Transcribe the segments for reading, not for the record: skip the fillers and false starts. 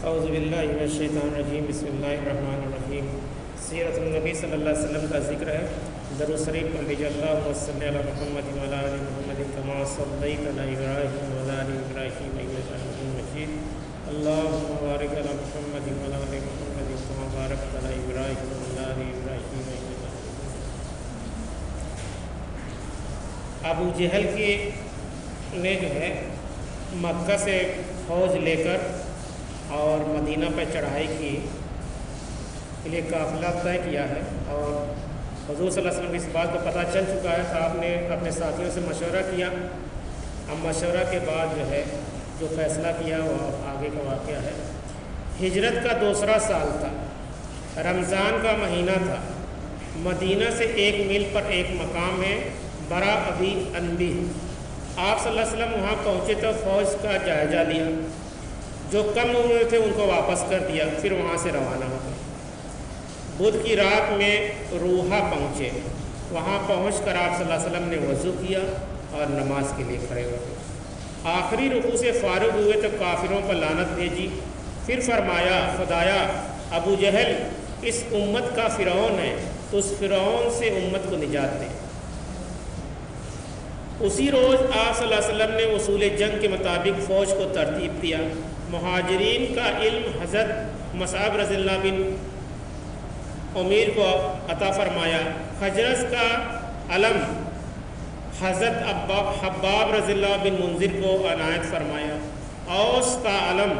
اعوذ باللہ من الشیطان الرجیم، بسم اللہ الرحمن الرحیم۔ سیرت النبی صلی اللہ علیہ وسلم کا ذکر ہے۔ درود شریف پڑھ اللہ وصلی علی محمد وعلی آل محمد کما صلیت علی ابراہیم وعلی آل ابراہیم انک حمید مجید۔ اللہم بارک علی محمد وعلی آل محمد کما بارکت علی ابراہیم وعلی آل ابراہیم انک حمید مجید۔ ابو جہل نے جو ہے مکہ سے فوج لے کر اور مدینہ پہ چڑھائی کی کے لیے قافلہ طے کیا ہے، اور حضور صلی اللہ علیہ وسلم کو اس بات کو پتہ چل چکا ہے تو آپ نے اپنے ساتھیوں سے مشورہ کیا۔ اب مشورہ کے بعد جو ہے جو فیصلہ کیا وہ آگے کا واقعہ ہے۔ ہجرت کا دوسرا سال تھا، رمضان کا مہینہ تھا۔ مدینہ سے 1 میل پر ایک مقام ہے برا ابی انبی۔ آپ صلی اللہ علیہ وسلم وہاں پہنچے تو فوج کا جائزہ لیا، جو کم عمر تھے ان کو واپس کر دیا، پھر وہاں سے روانہ ہو گئے۔ بدھ کی رات میں روحا پہنچے، وہاں پہنچ کر آپ صلی اللہ علیہ وسلم نے وضو کیا اور نماز کے لیے کھڑے ہو گئے۔ آخری رکوع سے فارغ ہوئے تو کافروں پر لعنت بھیجی، پھر فرمایا خدایا ابو جہل اس امت کا فرعون ہے، تو اس فرعون سے امت کو نجات دے۔ اسی روز آپ صلی اللہ علیہ وسلم نے اصول جنگ کے مطابق فوج کو ترتیب دیا۔ مہاجرین کا علم حضرت مصعب رضی اللہ بن عمیر کو عطا فرمایا۔ خزرج کا علم حضرت حباب رضی اللہ بن منذر کو عنایت فرمایا۔ اوس کا علم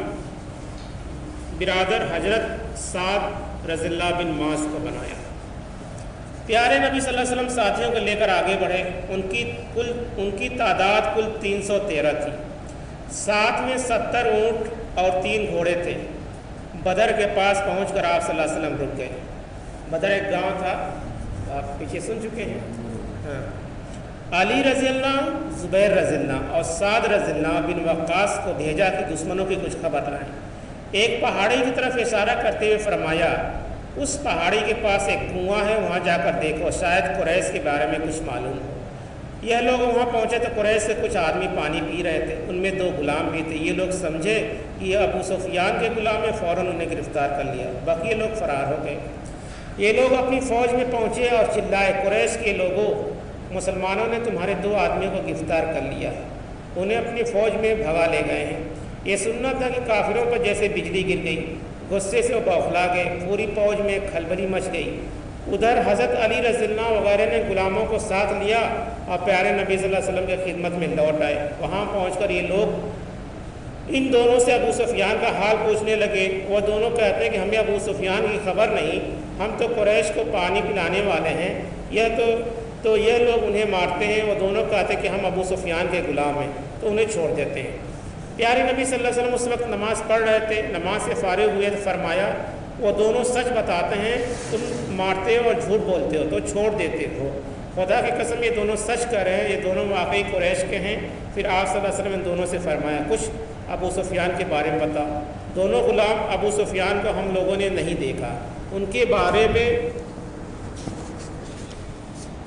برادر حضرت سعد رضی اللہ بن معاذ کو بنایا۔ پیارے نبی صلی اللہ علیہ وسلم ساتھیوں کو لے کر آگے بڑھے۔ ان کی تعداد کل 313 تھی۔ ساتھ میں 70 اونٹ اور 3 گھوڑے تھے۔ بدر کے پاس پہنچ کر آپ صلی اللہ علیہ وسلم رک گئے۔ بدر ایک گاؤں تھا، آپ پیچھے سن چکے ہیں۔ علی رضی اللہ، زبیر رضی اللہ اور سعد رضی اللہ بن وقاص کو بھیجا کہ دشمنوں کی کچھ خبر لائیں۔ ایک پہاڑی کی طرف اشارہ کرتے ہوئے فرمایا اس پہاڑی کے پاس ایک کنواں ہے، وہاں جا کر دیکھو، شاید قریش کے بارے میں کچھ معلوم ہو۔ یہ لوگ وہاں پہنچے تو قریش سے کچھ آدمی پانی پی رہے تھے، ان میں 2 غلام بھی تھے۔ یہ لوگ سمجھے کہ یہ ابو سفیان کے غلام ہیں، فوراً انہیں گرفتار کر لیا، باقی لوگ فرار ہو گئے۔ یہ لوگ اپنی فوج میں پہنچے اور چلائے قریش کے لوگوں، مسلمانوں نے تمہارے 2 آدمیوں کو گرفتار کر لیا، انہیں اپنی فوج میں بھگا لے گئے ہیں۔ یہ سننا تھا کہ کافروں پر جیسے بجلی گر گئی، غصے سے وہ بوکھلا گئے، پوری فوج میں کھلبلی مچ گئی۔ ادھر حضرت علی رضی اللہ وغیرہ نے غلاموں کو ساتھ لیا اور پیارے نبی صلی اللہ علیہ وسلم کی خدمت میں لوٹ آئے۔ وہاں پہنچ کر یہ لوگ ان دونوں سے ابو سفیان کا حال پوچھنے لگے۔ وہ دونوں کہتے ہیں کہ ہمیں ابو سفیان کی خبر نہیں، ہم تو قریش کو پانی پلانے والے ہیں، تو یہ لوگ انہیں مارتے ہیں۔ وہ دونوں کہتے ہیں کہ ہم ابو سفیان کے غلام ہیں، تو انہیں چھوڑ دیتے ہیں۔ پیارے نبی صلی اللہ علیہ وسلم اس وقت نماز پڑھ رہے تھے، نماز سے فارغ ہوئے تو فرمایا وہ دونوں سچ بتاتے ہیں، تم مارتے ہو اور جھوٹ بولتے ہو تو چھوڑ دیتے ہو۔ خدا کی قسم یہ دونوں سچ کر رہے ہیں، یہ دونوں واقعی قریش کے ہیں۔ پھر آپ صلی اللہ علیہ وسلم نے دونوں سے فرمایا کچھ ابو سفیان کے بارے میں بتا۔ دونوں غلام ابو سفیان کو ہم لوگوں نے نہیں دیکھا، ان کے بارے میں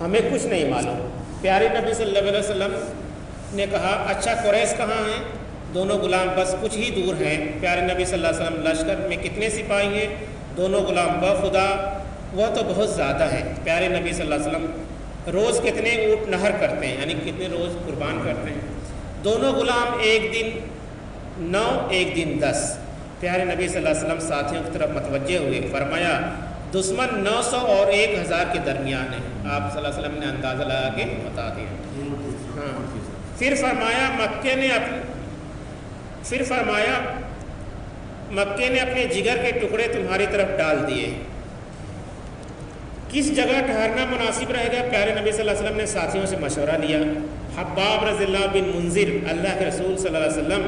ہمیں کچھ نہیں معلوم۔ پیارے نبی صلی اللہ علیہ وسلم نے کہا اچھا قریش کہاں ہیں؟ دونوں غلام بس کچھ ہی دور ہیں۔ پیارے نبی صلی اللہ علیہ وسلم لشکر میں کتنے سپاہی ہیں؟ دونوں غلام بخدا وہ تو بہت زیادہ ہیں۔ پیارے نبی صلی اللہ علیہ وسلم روز کتنے اونٹ نہر کرتے ہیں، یعنی کتنے روز قربان کرتے ہیں؟ دونوں غلام 1 دن 9 1 دن 10۔ پیارے نبی صلی اللہ علیہ وسلم ساتھیوں کی طرف متوجہ ہوئے، فرمایا دشمن 900 اور 1000 کے درمیان ہے۔ آپ صلی اللہ علیہ وسلم نے اندازہ لگا کے بتا دیا۔ پھر فرمایا مکے نے اپنے جگر کے ٹکڑے تمہاری طرف ڈال دیے، کس جگہ ٹھہرنا مناسب رہے گا؟ پیارے نبی صلی اللہ علیہ وسلم نے ساتھیوں سے مشورہ لیا۔ حباب رضی اللہ بن منذر، اللہ کے رسول صلی اللہ علیہ وسلم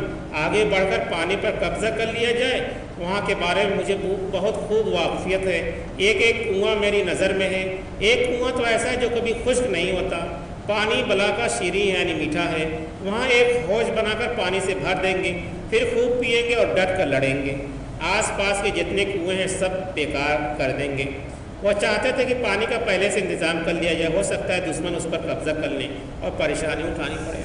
آگے بڑھ کر پانی پر قبضہ کر لیا جائے، وہاں کے بارے میں مجھے بہت خوب واقفیت ہے۔ ایک کنواں میری نظر میں ہے، ایک کنواں تو ایسا ہے جو کبھی خشک نہیں ہوتا، پانی بلا کا شیریں یعنی میٹھا ہے، وہاں ایک حوض بنا کر پانی سے بھر دیں گے، پھر خوب پئیں گے اور ڈٹ کر لڑیں گے، آس پاس کے جتنے کنویں ہیں سب بیکار کر دیں گے۔ وہ چاہتے تھے کہ پانی کا پہلے سے انتظام کر لیا جائے، ہو سکتا ہے دشمن اس پر قبضہ کر لیں اور پریشانی اٹھانی پڑے۔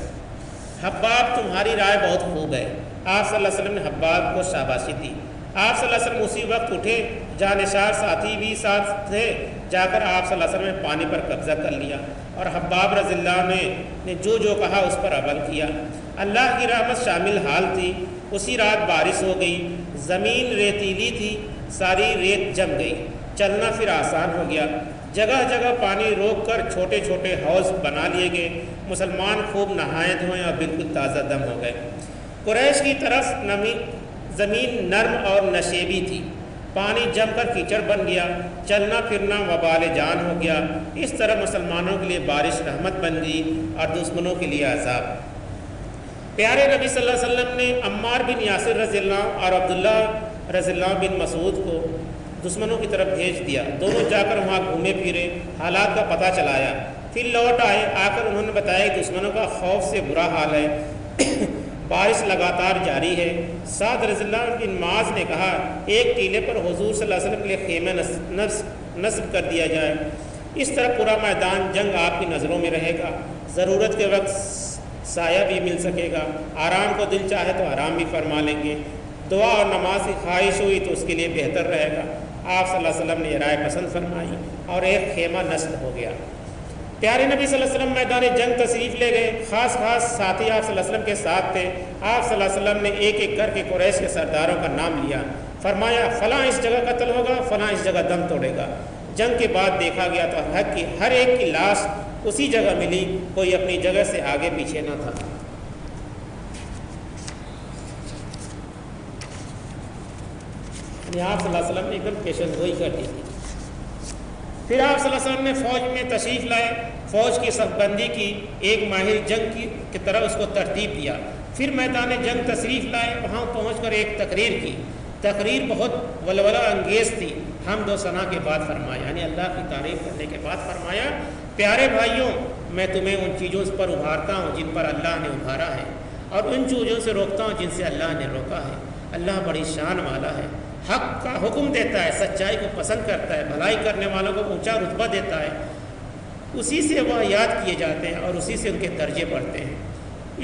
حباب تمہاری رائے بہت خوب ہے۔ آپ صلی اللہ علیہ وسلم نے حباب کو شاباشی دی۔ آپ صلی اللہ علیہ وسلم اسی وقت اٹھے، جانشار ساتھی بھی ساتھ تھے، جا کر آپ صلی اللہ علیہ وسلم نے پانی پر قبضہ کر لیا اور حباب رضی اللہ نے جو کہا اس پر عمل کیا۔ اللہ کی رحمت شامل حال تھی۔ اسی رات بارش ہو گئی، زمین ریتیلی تھی، ساری ریت جم گئی، چلنا پھر آسان ہو گیا۔ جگہ جگہ پانی روک کر چھوٹے چھوٹے حوض بنا لیے گئے۔ مسلمان خوب نہائے دھوئے اور بالکل تازہ دم ہو گئے۔ قریش کی طرف زمین نرم اور نشیبی تھی، پانی جم کر کیچڑ بن گیا، چلنا پھرنا وبال جان ہو گیا۔ اس طرح مسلمانوں کے لیے بارش رحمت بن گئی اور دشمنوں کے لیے عذاب۔ پیارے نبی صلی اللہ علیہ وسلم نے عمار بن یاسر رضی اللہ اور عبداللہ رضی اللہ بن مسعود کو دشمنوں کی طرف بھیج دیا۔ دونوں جا کر وہاں گھومے پھرے، حالات کا پتہ چلایا، پھر لوٹ آئے۔ آ کر انہوں نے بتایا کہ دشمنوں کا خوف سے برا حال ہے، بارش لگاتار جاری ہے۔ سعد رضی اللہ بن معاذ نے کہا ایک ٹیلے پر حضور صلی اللہ علیہ وسلم کے لیے خیمہ نصب کر دیا جائے، اس طرح پورا میدان جنگ آپ کی نظروں میں رہے گا، ضرورت کے وقت سایہ بھی مل سکے گا، آرام کو دل چاہے تو آرام بھی فرما لیں گے، دعا اور نماز کی خواہش ہوئی تو اس کے لیے بہتر رہے گا۔ آپ صلی اللہ علیہ وسلم نے یہ رائے پسند فرمائی اور ایک خیمہ نصب ہو گیا۔ پیارے نبی صلی اللہ علیہ وسلم میدان جنگ تشریف لے گئے، خاص ساتھی آپ صلی اللہ علیہ وسلم کے ساتھ تھے۔ آپ صلی اللہ علیہ وسلم نے ایک ایک کر کے قریش کے سرداروں کا نام لیا، فرمایا فلاں اس جگہ قتل ہوگا، فلاں اس جگہ دم توڑے گا۔ جنگ کے بعد دیکھا گیا تو حق کی ہر ایک کی لاش اسی جگہ ملی، کوئی اپنی جگہ سے آگے پیچھے نہ تھا۔ آپ صلی اللہ علیہ وسلم نے ایک دم پیشن گوئی کر دی تھی۔ پھر آپ صلی اللہ علیہ وسلم نے فوج میں تشریف لائے، فوج کی صف بندی کی، ایک ماہر جنگ کی طرح اس کو ترتیب دیا۔ پھر میدان جنگ تشریف لائے، وہاں پہنچ کر ایک تقریر کی۔ تقریر بہت ولولہ انگیز تھی۔ حمد و ثنا کے بعد فرمایا، یعنی اللہ کی تعریف کرنے کے بعد فرمایا پیارے بھائیوں، میں تمہیں ان چیزوں پر ابھارتا ہوں جن پر اللہ نے ابھارا ہے، اور ان چیزوں سے روکتا ہوں جن سے اللہ نے روکا ہے۔ اللہ بڑی شان والا ہے، حق کا حکم دیتا ہے، سچائی کو پسند کرتا ہے، بھلائی کرنے والوں کو اونچا رتبہ دیتا ہے، اسی سے وہ یاد کیے جاتے ہیں اور اسی سے ان کے درجے بڑھتے ہیں۔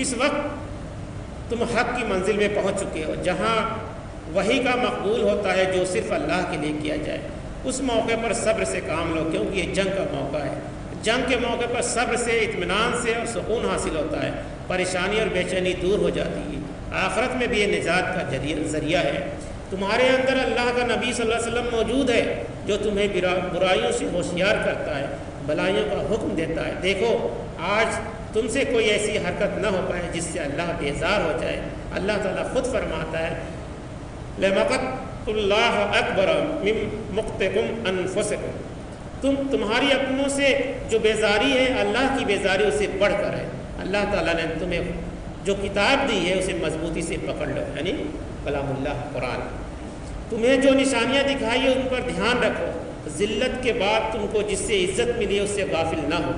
اس وقت تم حق کی منزل میں پہنچ چکے ہو، جہاں وہی کا مقبول ہوتا ہے جو صرف اللہ کے لیے کیا جائے۔ اس موقع پر صبر سے کام لو، کیونکہ یہ جنگ کا موقع ہے۔ جنگ کے موقع پر صبر سے، اطمینان سے اور سکون حاصل ہوتا ہے، پریشانی اور بے چینی دور ہو جاتی ہے، آخرت میں بھی یہ نجات کا ذریعہ ہے۔ تمہارے اندر اللہ کا نبی صلی اللہ علیہ وسلم موجود ہے جو تمہیں برائیوں سے ہوشیار کرتا ہے، بھلائیوں کا حکم دیتا ہے۔ دیکھو آج تم سے کوئی ایسی حرکت نہ ہو پائے جس سے اللہ بیزار ہو جائے۔ اللہ تعالیٰ خود فرماتا ہے لَمَقَتُ اللَّهَ أَكْبَرَ مِن مُقْتِكُمْ أَنفُسِكُمْ، تمہاری اپنوں سے جو بیزاری ہے، اللہ کی بیزاری اسے بڑھ کر ہے۔ اللہ تعالیٰ نے تمہیں جو کتاب دی ہے اسے مضبوطی سے پکڑ لو، یعنی کلام اللہ قرآن۔ تمہیں جو نشانیاں دکھائی ہیں ان پر دھیان رکھو، ذلت کے بعد تم کو جس سے عزت ملی ہے اس سے غافل نہ ہو،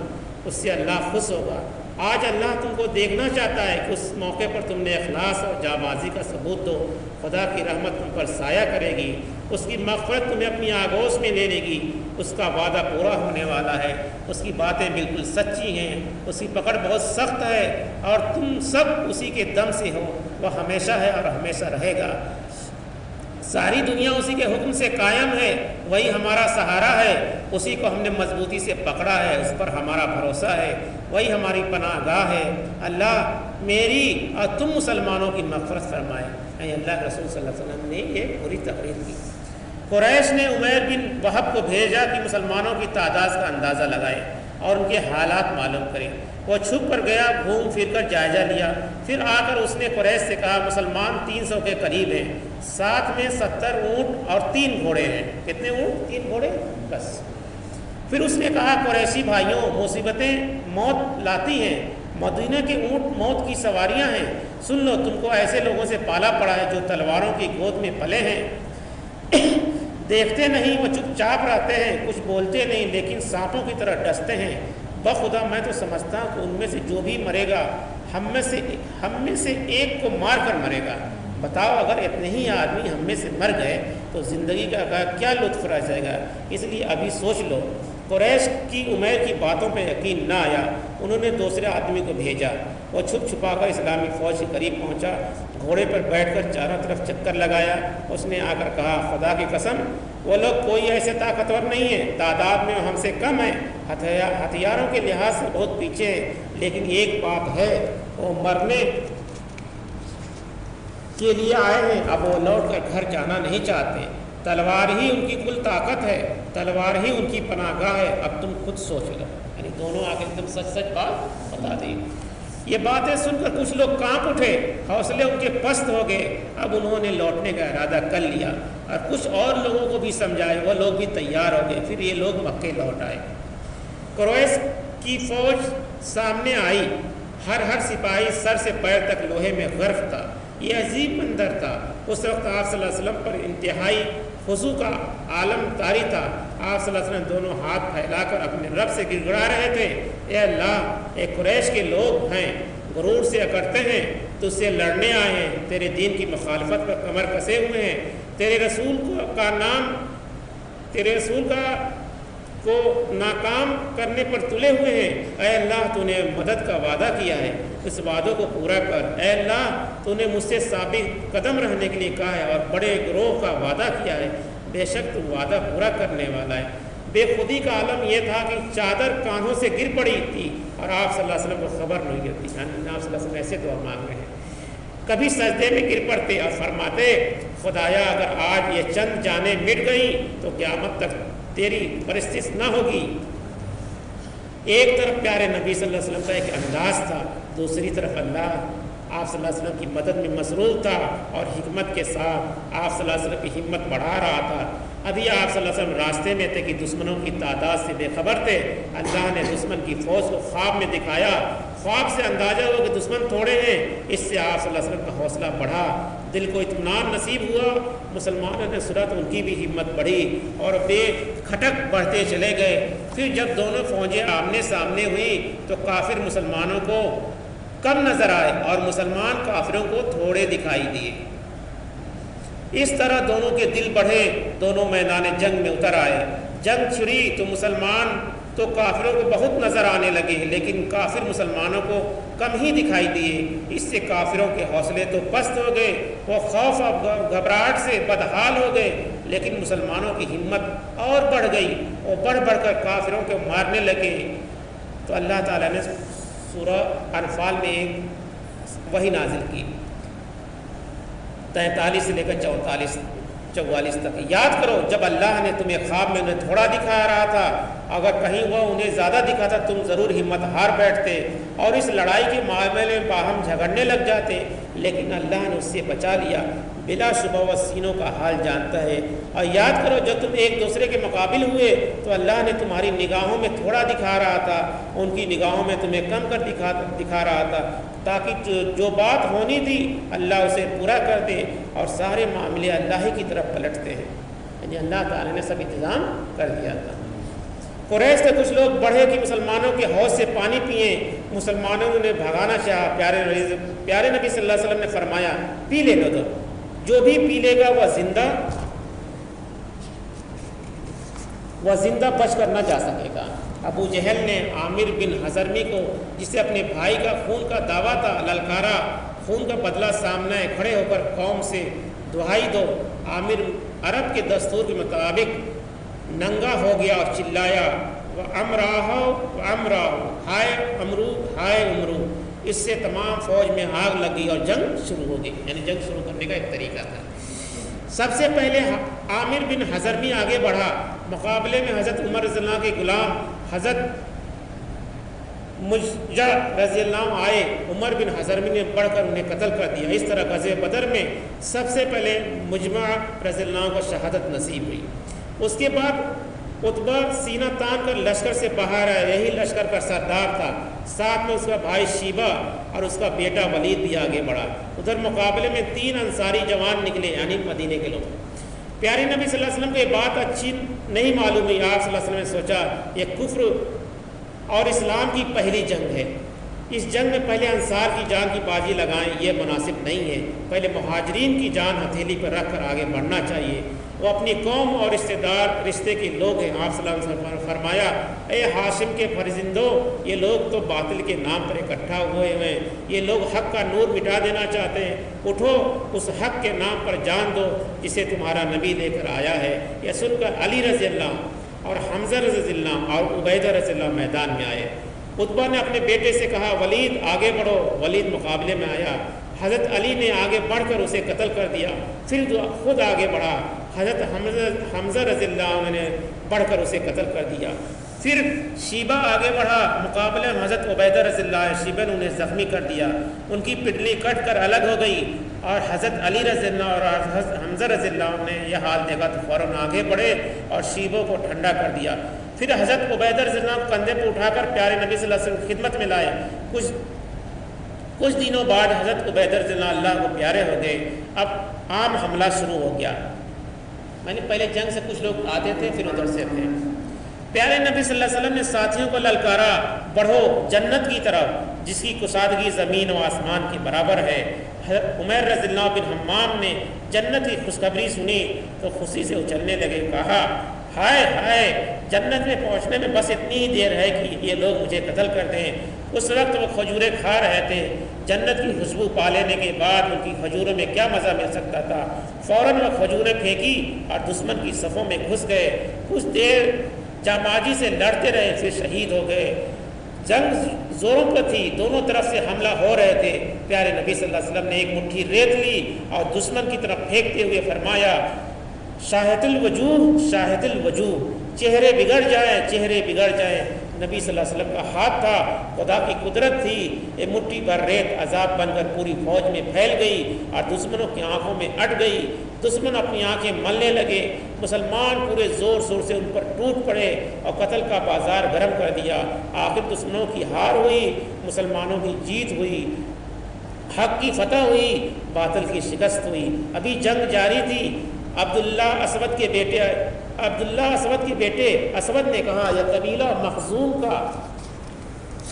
اس سے اللہ خوش ہوگا۔ آج اللہ تم کو دیکھنا چاہتا ہے کہ اس موقع پر تم نے اخلاص اور جانبازی کا ثبوت دو، خدا کی رحمت تم پر سایہ کرے گی، اس کی مغفرت تمہیں اپنی آغوش میں لے لے گی، اس کا وعدہ پورا ہونے والا ہے، اس کی باتیں بالکل سچی ہیں، اس کی پکڑ بہت سخت ہے اور تم سب اسی کے دم سے ہو، وہ ہمیشہ ہے اور ہمیشہ رہے گا۔ ساری دنیا اسی کے حکم سے قائم ہے، وہی ہمارا سہارا ہے، اسی کو ہم نے مضبوطی سے پکڑا ہے، اس پر ہمارا بھروسہ ہے، وہی ہماری پناہ گاہ ہے۔ اللہ میری اور تم مسلمانوں کی مغفرت فرمائے۔ اللہ کے رسول صلی اللہ علیہ وسلم نے یہ پوری تقریر کی۔ قریش نے عمیر بن وہب کو بھیجا کہ مسلمانوں کی تعداد کا اندازہ لگائے اور ان کے حالات معلوم کرے۔ وہ چھپ کر گیا، گھوم پھر کر جائزہ لیا، پھر آ کر اس نے قریش سے کہا مسلمان 300 کے قریب ہیں، ساتھ میں 70 اونٹ اور 3 گھوڑے ہیں۔ کتنے اونٹ؟ 3 گھوڑے بس۔ پھر اس نے کہا قریشی بھائیوں، مصیبتیں موت لاتی ہیں، مدینہ کے اونٹ موت کی سواریاں ہیں، سن لو تم کو ایسے لوگوں سے پالا پڑا ہے جو تلواروں کی گود میں پلے ہیں، دیکھتے نہیں، وہ چپ چاپ رہتے ہیں، کچھ بولتے نہیں لیکن سانپوں کی طرح ڈستے ہیں۔ بخدا میں تو سمجھتا ہوں کہ ان میں سے جو بھی مرے گا ہم میں سے ایک کو مار کر مرے گا۔ بتاؤ اگر اتنے ہی آدمی ہم میں سے مر گئے تو زندگی کا کیا لطف رہ جائے گا، اس لیے ابھی سوچ لو۔ قریش کی عمیر کی باتوں پہ یقین نہ آیا، انہوں نے دوسرے آدمی کو بھیجا، وہ چھپ چھپا کر اسلامی فوج کے قریب پہنچا، گھوڑے پر بیٹھ کر چاروں طرف چکر لگایا۔ اس نے آ کر کہا، خدا کی قسم وہ لوگ کوئی ایسے طاقتور نہیں ہیں، تعداد میں ہم سے کم ہیں، ہتھیاروں کے لحاظ سے بہت پیچھے ہیں، لیکن ایک بات ہے، وہ مرنے کے لیے آئے ہیں، اب وہ لوٹ کر گھر جانا نہیں چاہتے، تلوار ہی ان کی کل طاقت ہے، تلوار ہی ان کی پناہ گاہ ہے، اب تم خود سوچ لو۔ یعنی دونوں آ کے ایک دم سچ سچ بات بتا دی۔ یہ باتیں سن کر کچھ لوگ کانپ اٹھے، حوصلے ان کے پست ہو گئے، اب انہوں نے لوٹنے کا ارادہ کر لیا اور کچھ اور لوگوں کو بھی سمجھائے، وہ لوگ بھی تیار ہو گئے، پھر یہ لوگ مکے لوٹ آئے۔ قریش کی فوج سامنے آئی، ہر سپاہی سر سے پیر تک لوہے میں غرق تھا، یہ عجیب منظر تھا۔ اس وقت آپ صلی اللہ علیہ وسلم پر انتہائی خضوع کا عالم طاری تھا، آپ صلی اللہ علیہ وسلم دونوں ہاتھ پھیلا کر اپنے رب سے گڑگڑا رہے تھے، اے اللہ، اے قریش کے لوگ ہیں، غرور سے اکڑتے ہیں، تجھ سے لڑنے آئے ہیں، تیرے دین کی مخالفت پر کمر کسے ہوئے ہیں، تیرے رسول کو ناکام کرنے پر تلے ہوئے ہیں، اے اللہ تو نے مدد کا وعدہ کیا ہے، اس وعدوں کو پورا کر، اے اللہ تو نے مجھ سے ثابت قدم رہنے کے لیے کہا ہے اور بڑے گروہ کا وعدہ کیا ہے، بے شک تو وعدہ پورا کرنے والا ہے۔ بے خودی کا عالم یہ تھا کہ چادر کانھوں سے گر پڑی تھی اور آپ صلی اللہ علیہ وسلم کو خبر نہیں ہوتی، یعنی آپ صلی اللہ علیہ وسلم ایسے دعا مانگ رہے ہیں، کبھی سجدے میں گر پڑتے اور فرماتے، خدایا اگر آج یہ چند جانیں مٹ گئیں تو قیامت تک تیری پرستش نہ ہوگی۔ ایک طرف پیارے نبی صلی اللہ علیہ وسلم کا ایک انداز تھا، دوسری طرف اللہ آپ صلی اللہ علیہ وسلم کی مدد میں مصروف تھا اور حکمت کے ساتھ آپ صلی اللہ علیہ وسلم کی ہمت بڑھا رہا تھا۔ ابھی آپ صلی اللہ علیہ وسلم راستے میں تھے کہ دشمنوں کی تعداد سے بے خبر تھے، اللہ نے دشمن کی فوج کو خواب میں دکھایا، خواب سے اندازہ ہوا کہ دشمن تھوڑے ہیں، اس سے آپ صلی اللہ علیہ وسلم کا حوصلہ بڑھا، دل کو اطمینان نصیب ہوا، مسلمانوں نے سنا تو ان کی بھی ہمت بڑھی اور بے کھٹک بڑھتے چلے گئے۔ پھر جب دونوں فوجیں آمنے سامنے ہوئی تو کافر مسلمانوں کو کم نظر آئے اور مسلمان کافروں کو تھوڑے دکھائی دیے۔ اس طرح دونوں کے دل بڑھے، دونوں میدان جنگ میں اتر آئے، جنگ چھڑی تو مسلمان تو کافروں کو بہت نظر آنے لگے، لیکن کافر مسلمانوں کو کم ہی دکھائی دیے۔ اس سے کافروں کے حوصلے تو پست ہو گئے، وہ خوف اور گھبراہٹ سے بدحال ہو گئے، لیکن مسلمانوں کی ہمت اور بڑھ گئی، وہ بڑھ کر کافروں کو مارنے لگے۔ تو اللہ تعالیٰ نے سورہ انفال میں ایک وحی نازل کی 43 سے لے کر 44 تک۔ یاد کرو جب اللہ نے تمہیں خواب میں انہیں تھوڑا دکھا رہا تھا، اگر کہیں وہ انہیں زیادہ دکھاتا تم ضرور ہمت ہار بیٹھتے اور اس لڑائی کے معاملے میں باہم جھگڑنے لگ جاتے، لیکن اللہ نے اس سے بچا لیا، بلا شبہ وہ سینوں کا حال جانتا ہے۔ اور یاد کرو جب تم ایک دوسرے کے مقابل ہوئے تو اللہ نے تمہاری نگاہوں میں تھوڑا دکھا رہا تھا، ان کی نگاہوں میں تمہیں کم کر دکھا رہا تھا، تاکہ جو بات ہونی تھی اللہ اسے پورا کر دے، اور سارے معاملے اللہ ہی کی طرف پلٹتے ہیں، یعنی اللہ تعالیٰ نے سب انتظام کر دیا تھا۔ قریش سے کچھ لوگ بڑھے کہ مسلمانوں کے حوض سے پانی پئیں، مسلمانوں نے بھگانا چاہا، پیارے نبی صلی اللہ علیہ وسلم نے فرمایا، پی لینے دو، جو بھی پی لے گا وہ زندہ بچ کر نہ جا سکے گا۔ ابو جہل نے عامر بن حضرمی کو، جسے اپنے بھائی کا خون کا دعویٰ تھا، للکارا، خون کا بدلہ سامنے کھڑے ہو کر قوم سے دہائی دو۔ عامر عرب کے دستور کے مطابق ننگا ہو گیا اور چلایا، ہائے امرو ہائے امرو۔ اس سے تمام فوج میں آگ لگی اور جنگ شروع ہو گئی، یعنی جنگ شروع کرنے کا ایک طریقہ تھا۔ سب سے پہلے عامر بن حضرمی آگے بڑھا، مقابلے میں حضرت عمر رضی اللہ کے غلام حضرت مجہ رضی اللہ عنہ آئے، عمر بن حضرمی نے بڑھ کر انہیں قتل کر دیا۔ اس طرح غزوہ بدر میں سب سے پہلے مجمع رضی اللہ عنہ کو شہادت نصیب ہوئی۔ اس کے بعد عتبہ سینہ تان کر لشکر سے باہر آیا، یہی لشکر کا سردار تھا، ساتھ میں اس کا بھائی شیبہ اور اس کا بیٹا ولید بھی آگے بڑھا۔ ادھر مقابلے میں 3 انصاری جوان نکلے، یعنی مدینے کے لوگ۔ پیارے نبی صلی اللہ علیہ وسلم کو یہ بات اچھی نہیں معلوم ہوئی، آپ صلی اللہ علیہ وسلم نے سوچا یہ کفر اور اسلام کی پہلی جنگ ہے، اس جنگ میں پہلے انصار کی جان کی بازی لگائیں، یہ مناسب نہیں ہے، پہلے مہاجرین کی جان ہتھیلی پر رکھ کر آگے بڑھنا چاہیے۔ وہ اپنی قوم اور رشتے کے لوگ ہیں۔ آپ صلی اللہ علیہ وسلم نے فرمایا، اے ہاشم کے فرزندوں، یہ لوگ تو باطل کے نام پر اکٹھا ہوئے ہیں، یہ لوگ حق کا نور مٹا دینا چاہتے ہیں، اٹھو اس حق کے نام پر جان دو جسے تمہارا نبی لے کر آیا ہے۔ یہ سن کر علی رضی اللہ اور حمزہ رضی اللہ اور عبیدہ رضی اللہ میدان میں آئے۔ عتبہ نے اپنے بیٹے سے کہا، ولید آگے بڑھو۔ ولید مقابلے میں آیا، حضرت علی نے آگے بڑھ کر اسے قتل کر دیا، پھر خود آگے بڑھا، حضرت حمزہ رضی اللہ عنہ نے بڑھ کر اسے قتل کر دیا۔ پھر شیبہ آگے بڑھا، مقابلے میں حضرت عبیدہ رضی اللہ عنہ، شیبہ نے انہیں زخمی کر دیا، ان کی پٹلی کٹ کر الگ ہو گئی، اور حضرت علی رضی اللہ اور حضرت حمزہ رضی اللہ عنہ نے یہ حال دیکھا تو فوراً آگے بڑھے اور شیبوں کو ٹھنڈا کر دیا۔ پھر حضرت عبیدہ رضی اللہ عنہ کندھے پہ اٹھا کر پیارے نبی صلی اللہ علیہ وسلم کی خدمت میں لائے۔ کچھ دنوں بعد حضرت عبیدہ رضی اللہ کو پیارے ہو گئے۔ اب عام حملہ شروع ہو گیا، میں نے پہلے جنگ سے کچھ لوگ آتے تھے پھر ادھر سے تھے۔ پیارے نبی صلی اللہ علیہ وسلم نے ساتھیوں کو للکارا، بڑھو جنت کی طرف جس کی کشادگی زمین و آسمان کے برابر ہے۔ عمیر رضی اللہ بن حمام نے جنت کی خوشخبری سنی تو خوشی سے اچھلنے لگے، کہا، ہائے ہائے، جنت میں پہنچنے میں بس اتنی ہی دیر ہے کہ یہ لوگ مجھے قتل کر دیں۔ اس وقت وہ کھجوریں کھا رہے تھے، جنت کی خوشبو پا لینے کے بعد ان کی کھجوروں میں کیا مزہ مل سکتا تھا۔ فوراً وہ کھجوریں پھینکی اور دشمن کی صفوں میں گھس گئے، کچھ دیر جامبازی سے لڑتے رہے، پھر شہید ہو گئے۔ جنگ زوروں پر تھی، دونوں طرف سے حملہ ہو رہے تھے۔ پیارے نبی صلی اللہ علیہ وسلم نے ایک مٹھی ریت لی اور دشمن کی طرف پھینکتے ہوئے فرمایا، شاہد الوجوہ شاہد الوجوہ، چہرے بگڑ جائیں چہرے بگڑ جائیں۔ نبی صلی اللہ علیہ وسلم کا ہاتھ تھا، خدا کی قدرت تھی، یہ مٹھی بھر ریت عذاب بن کر پوری فوج میں پھیل گئی اور دشمنوں کی آنکھوں میں اٹ گئی۔ دشمن اپنی آنکھیں ملنے لگے، مسلمان پورے زور شور سے ان پر ٹوٹ پڑے اور قتل کا بازار گرم کر دیا۔ آخر دشمنوں کی ہار ہوئی، مسلمانوں کی جیت ہوئی، حق کی فتح ہوئی، باطل کی شکست ہوئی۔ ابھی جنگ جاری تھی۔ عبداللہ اسود کے بیٹے اسود نے کہا، یہ قبیلہ مخزوم کا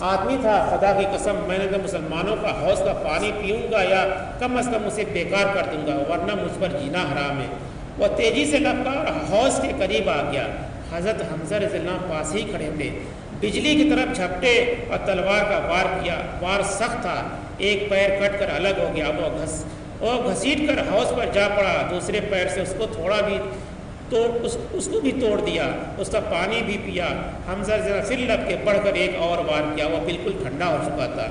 آدمی تھا، خدا کی قسم میں نے تو مسلمانوں کا حوض کا پانی پیوں گا یا کم از کم اسے بیکار کر دوں گا، ورنہ مجھ پر جینا حرام ہے۔ وہ تیزی سے لپکا اور حوض کے قریب آ گیا۔ حضرت حمزہ رضی اللہ عنہ پاس ہی کھڑے تھے، بجلی کی طرف جھپٹے اور تلوار کا وار کیا۔ وار سخت تھا، ایک پیر کٹ کر الگ ہو گیا، وہ گھسیٹ کر حوض پر جا پڑا، دوسرے پیر سے اس کو بھی توڑ دیا، اس کا پانی بھی پیا۔ حمزہ ذرا پھر لپ کے بڑھ کر ایک اور وار کیا، وہ بالکل ٹھنڈا ہو چکا تھا۔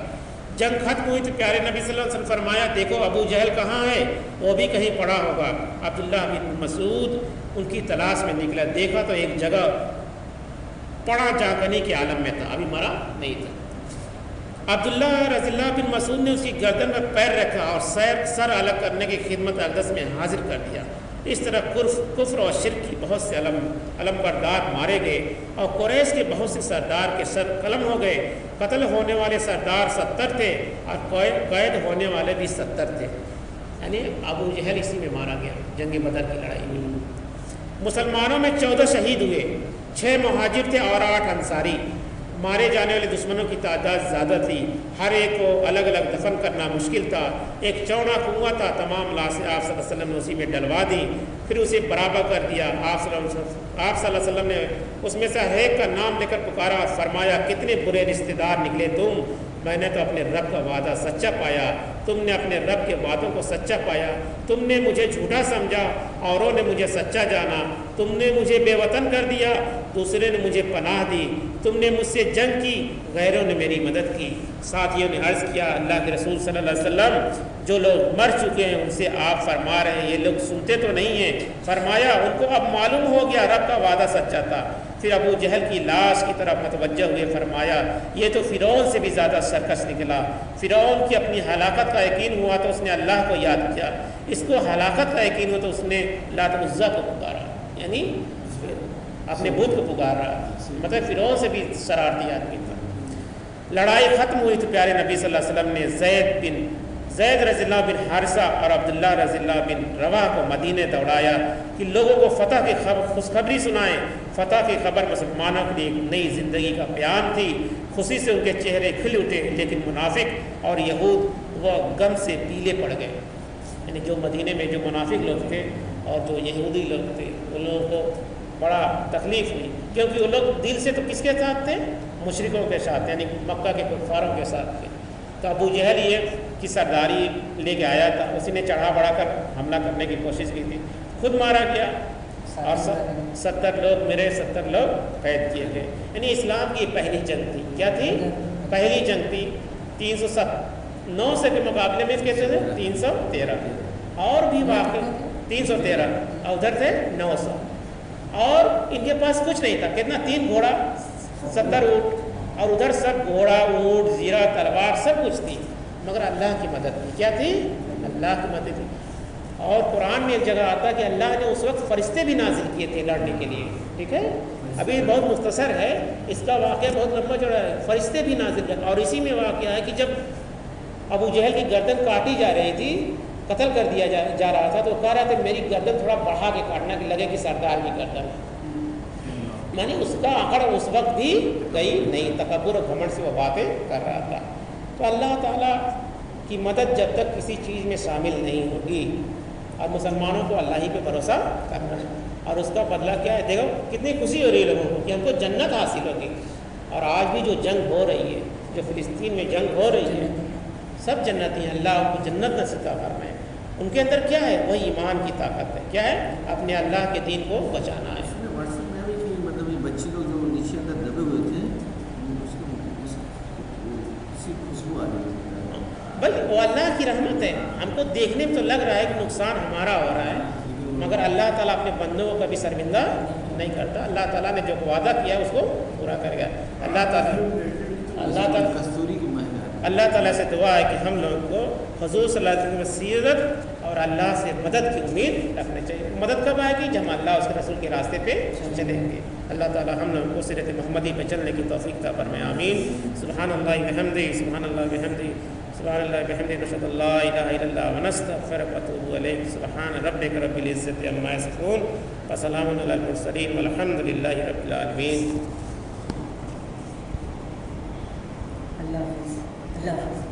جنگ ختم ہوئی تو پیارے نبی صلی اللہ علیہ وسلم فرمایا، دیکھو ابو جہل کہاں ہے، وہ بھی کہیں پڑا ہوگا۔ عبداللہ بن مسعود ان کی تلاش میں نکلا، دیکھا تو ایک جگہ پڑا جاگنے کے عالم میں تھا، ابھی مرا نہیں تھا۔ عبداللہ رضی اللہ بن مسعود نے اس کی گردن میں پیر رکھا اور سر الگ کرنے کی خدمت اقدس میں حاضر کر دیا۔ اس طرح کفر اور شرک کی بہت سے علم بردار مارے گئے اور قریش کے بہت سے سردار کے سر قلم ہو گئے۔ قتل ہونے والے سردار 70 تھے اور قید ہونے والے بھی 70 تھے، یعنی ابو جہل اسی میں مارا گیا جنگ بدر کی لڑائی میں۔ مسلمانوں میں 14 شہید ہوئے، 6 مہاجر تھے اور 8 انصاری۔ مارے جانے والے دشمنوں کی تعداد زیادہ تھی، ہر ایک کو الگ الگ دفن کرنا مشکل تھا۔ ایک چوڑا کنواں تھا، تمام لاشیں آپ صلی اللہ علیہ وسلم نے اسی میں ڈلوا دی، پھر اسے برابر کر دیا۔ آپ صلی اللہ علیہ وسلم نے اس میں سے ایک کا نام لے کر پکارا اور فرمایا، کتنے برے رشتہ دار نکلے تم، میں نے تو اپنے رب کا وعدہ سچا پایا، تم نے اپنے رب کے وعدوں کو سچا پایا، تم نے مجھے جھوٹا سمجھا، اوروں نے مجھے سچا جانا، تم نے مجھے بے وطن کر دیا، دوسرے نے مجھے پناہ دی، تم نے مجھ سے جنگ کی، غیروں نے میری مدد کی۔ ساتھیوں نے عرض کیا، اللہ کے رسول صلی اللہ علیہ وسلم، جو لوگ مر چکے ہیں ان سے آپ فرما رہے ہیں، یہ لوگ سنتے تو نہیں ہیں۔ فرمایا، ان کو اب معلوم ہو گیا رب کا وعدہ سچا تھا۔ پھر ابو جہل کی لاش کی طرف متوجہ ہوئے، فرمایا، یہ تو فرعون سے بھی زیادہ سرکش نکلا۔ فرعون کی اپنی ہلاکت کا یقین ہوا تو اس نے اللہ کو یاد کیا، اس کو ہلاکت کا یقین ہوا تو اس نے لات عزا کو پکارا، یعنی اپنے بت کو پکار رہا، مطلب فرعون سے بھی شرارتی آدمی تھا۔ لڑائی ختم ہوئی تو پیارے نبی صلی اللہ علیہ وسلم نے زید رضی اللہ بن حارثہ اور عبداللہ رضی اللہ بن رواح کو مدینے دوڑایا کہ لوگوں کو فتح کی خوشخبری سنائیں۔ فتح کی خبر مسلمانوں کے لیے ایک نئی زندگی کا پیام تھی۔ خوشی سے ان کے چہرے کھل اٹھے، لیکن منافق اور یہود وہ غم سے پیلے پڑ گئے۔ یعنی جو مدینے میں جو منافق لوگ تھے اور جو یہودی لوگ تھے ان لوگوں کو بڑا تکلیف ہوئی، کیونکہ وہ لوگ دل سے تو کس کے ساتھ تھے؟ مشرکوں کے ساتھ، یعنی مکہ کے کفاروں کے ساتھ تھے۔ تو ابو جہل یہ کی سرداری لے کے آیا تھا، اسی نے چڑھا بڑھا کر حملہ کرنے کی کوشش کی تھی، خود مارا گیا اور 70 لوگ میرے 70 لوگ قید کیے گئے۔ یعنی اسلام کی پہلی جنگ تھی۔ کیا تھی؟ پہلی جنگ تھی۔ 309 سے کے مقابلے میں کیسے تھے؟ 313 اور بھی واقع 313 اور ادھر تھے 900، اور ان کے پاس کچھ نہیں تھا۔ کتنا؟ 3 گھوڑا، 70 اونٹ، اور ادھر سب گھوڑا، اونٹ، زیرہ، تلوار سب کچھ تھی، مگر اللہ کی مدد تھی۔ کیا تھی؟ اللہ کی مدد تھی۔ اور قرآن میں ایک جگہ آتا کہ اللہ نے اس وقت فرشتے بھی نازل کیے تھے لڑنے کے لیے، ٹھیک ہے؟ ابھی بہت مختصر ہے، اس کا واقعہ بہت لمبا چوڑا ہے۔ فرشتے بھی نازل کر، اور اسی میں واقعہ ہے کہ جب ابو جہل کی گردن کاٹی جا رہی تھی، قتل کر دیا جا رہا تھا، تو کہہ رہا تھا میری گردن تھوڑا بڑھا کے کاٹنا کہ لگے کہ سردار کی گردن ہے۔ یعنی اس کا آکڑ اس وقت بھی گئی نہیں، تکبر و گھمنڈ سے وہ باتیں کر رہا تھا۔ تو اللہ تعالیٰ کی مدد جب تک کسی چیز میں شامل نہیں ہوگی، اور مسلمانوں کو اللہ ہی پہ بھروسہ کرنا ہے، اور اس کا بدلہ کیا ہے؟ دیکھو کتنی خوشی ہو رہی ہے لوگوں کو کہ ہم کو جنت حاصل ہوگی۔ اور آج بھی جو جنگ ہو رہی ہے، جو فلسطین میں جنگ ہو رہی ہے، سب جنتی ہیں، اللہ ان کو جنت نصیب فرمائے۔ ان کے اندر کیا ہے؟ وہی ایمان کی طاقت ہے۔ کیا ہے؟ اپنے اللہ کے دین کو بچانا ہے۔ بچے لوگ جو نیچے اندر دبے ہوئے تھے، خوشبو آ رہی ہے بھائی، وہ اللہ کی رحمت ہے۔ ہم کو دیکھنے میں تو لگ رہا ہے کہ نقصان ہمارا ہو رہا ہے، مگر اللہ تعالیٰ اپنے بندوں کو کبھی شرمندہ نہیں کرتا۔ اللہ تعالیٰ نے جو وعدہ کیا ہے اس کو پورا کر گیا۔ اللہ تعالیٰ کستوری کی اللہ تعالیٰ سے دعا ہے کہ ہم لوگوں کو حضور صلی اللہ علیہ وسلم کی سیرت اور اللہ سے مدد کی امید رکھنی چاہیے۔ مدد کب آئے گی؟ جب ہم اللہ اس کے رسول کے راستے پہ چلیں گے۔ اللہ تعالیٰ ہم لوگوں کو سیرت محمدی پہ چلنے کی توفیق عطا فرمائے، آمین۔ سبحان اللہ وبحمدہ، سبحان اللہ وبحمدہ، سبحان اللہ وبحمدہ، نشهد ان لا الہ الا اللہ ونستغفرک ونتوب الیک۔ سبحان ربک رب العزة عما یصفون وسلام علی المرسلین والحمد للہ رب العالمین۔ اللہ حافظ۔ اللہ حافظ۔